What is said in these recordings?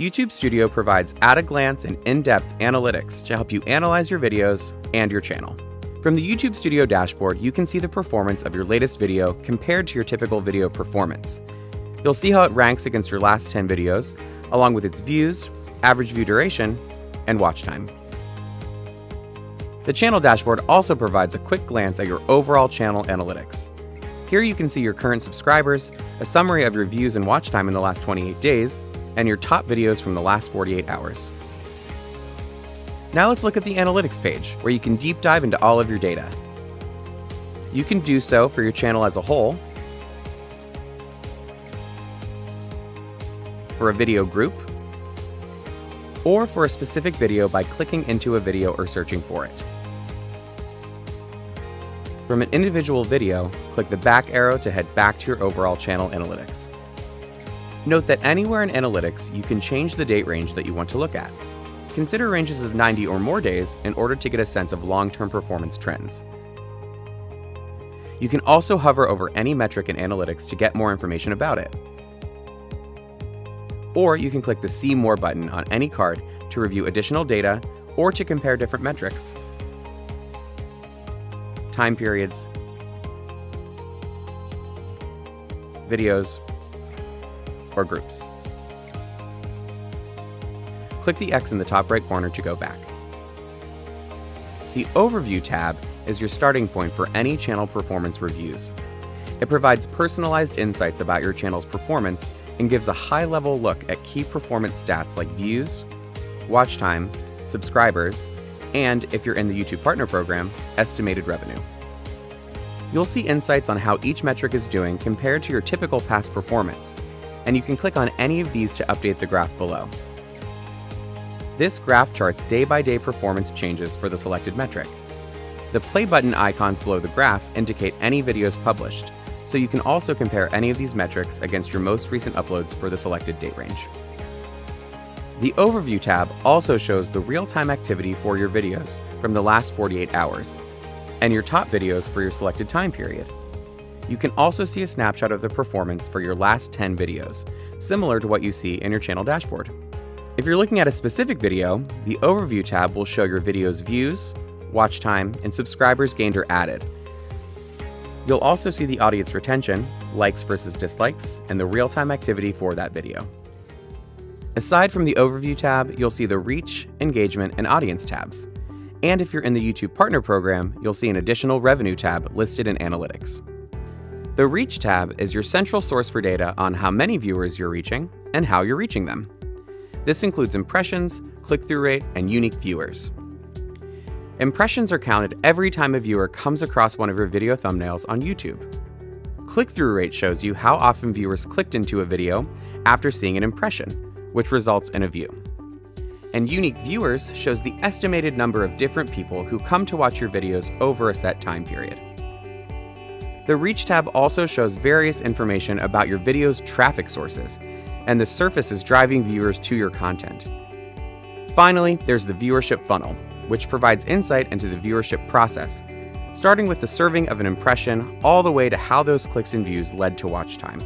YouTube Studio provides at-a-glance and in-depth analytics to help you analyze your videos and your channel. From the YouTube Studio dashboard, you can see the performance of your latest video compared to your typical video performance. You'll see how it ranks against your last 10 videos, along with its views, average view duration, and watch time. The channel dashboard also provides a quick glance at your overall channel analytics. Here you can see your current subscribers, a summary of your views and watch time in the last 28 days, and your top videos from the last 48 hours. Now let's look at the analytics page, where you can deep dive into all of your data. You can do so for your channel as a whole, for a video group, or for a specific video by clicking into a video or searching for it. From an individual video, click the back arrow to head back to your overall channel analytics. Note that anywhere in analytics, you can change the date range that you want to look at. Consider ranges of 90 or more days in order to get a sense of long-term performance trends. You can also hover over any metric in analytics to get more information about it. Or you can click the See More button on any card to review additional data or to compare different metrics, time periods, videos, or groups. Click the X in the top right corner to go back. The Overview tab is your starting point for any channel performance reviews. It provides personalized insights about your channel's performance and gives a high-level look at key performance stats like views, watch time, subscribers, and, if you're in the YouTube Partner Program, estimated revenue. You'll see insights on how each metric is doing compared to your typical past performance, and you can click on any of these to update the graph below. This graph charts day-by-day performance changes for the selected metric. The play button icons below the graph indicate any videos published, so you can also compare any of these metrics against your most recent uploads for the selected date range. The Overview tab also shows the real-time activity for your videos from the last 48 hours, and your top videos for your selected time period. You can also see a snapshot of the performance for your last 10 videos, similar to what you see in your channel dashboard. If you're looking at a specific video, the Overview tab will show your video's views, watch time, and subscribers gained or added. You'll also see the audience retention, likes versus dislikes, and the real-time activity for that video. Aside from the Overview tab, you'll see the Reach, Engagement, and Audience tabs. And if you're in the YouTube Partner Program, you'll see an additional Revenue tab listed in Analytics. The Reach tab is your central source for data on how many viewers you're reaching and how you're reaching them. This includes impressions, click-through rate, and unique viewers. Impressions are counted every time a viewer comes across one of your video thumbnails on YouTube. Click-through rate shows you how often viewers clicked into a video after seeing an impression, which results in a view. And unique viewers shows the estimated number of different people who come to watch your videos over a set time period. The Reach tab also shows various information about your video's traffic sources and the surfaces driving viewers to your content. Finally, there's the viewership funnel, which provides insight into the viewership process, starting with the serving of an impression all the way to how those clicks and views led to watch time.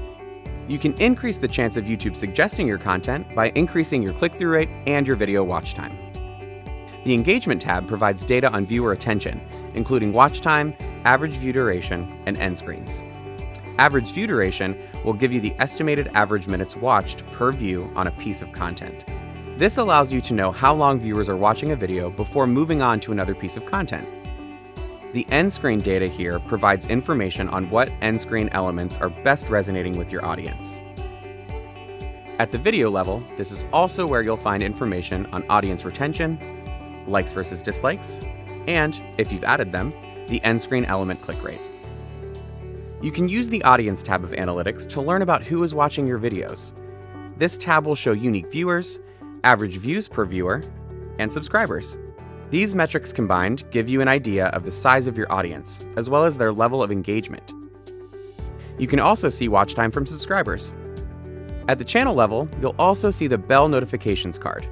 You can increase the chance of YouTube suggesting your content by increasing your click-through rate and your video watch time. The Engagement tab provides data on viewer attention, including watch time, average view duration, and end screens. Average view duration will give you the estimated average minutes watched per view on a piece of content. This allows you to know how long viewers are watching a video before moving on to another piece of content. The end screen data here provides information on what end screen elements are best resonating with your audience. At the video level, this is also where you'll find information on audience retention, likes versus dislikes, and, if you've added them, the end screen element click rate. You can use the Audience tab of Analytics to learn about who is watching your videos. This tab will show unique viewers, average views per viewer, and subscribers. These metrics combined give you an idea of the size of your audience, as well as their level of engagement. You can also see watch time from subscribers. At the channel level, you'll also see the Bell Notifications card.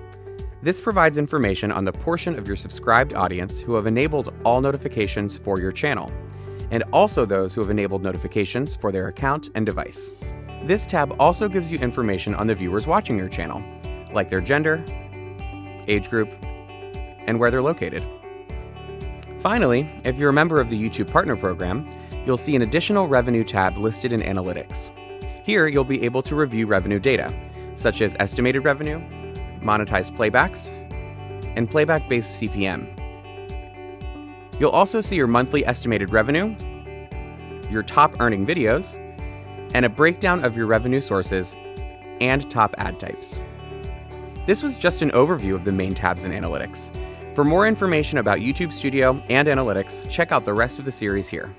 This provides information on the portion of your subscribed audience who have enabled all notifications for your channel, and also those who have enabled notifications for their account and device. This tab also gives you information on the viewers watching your channel, like their gender, age group, and where they're located. Finally, if you're a member of the YouTube Partner Program, you'll see an additional revenue tab listed in Analytics. Here, you'll be able to review revenue data, such as estimated revenue, monetized playbacks, and playback-based CPM. You'll also see your monthly estimated revenue, your top earning videos, and a breakdown of your revenue sources and top ad types. This was just an overview of the main tabs in Analytics. For more information about YouTube Studio and Analytics, check out the rest of the series here.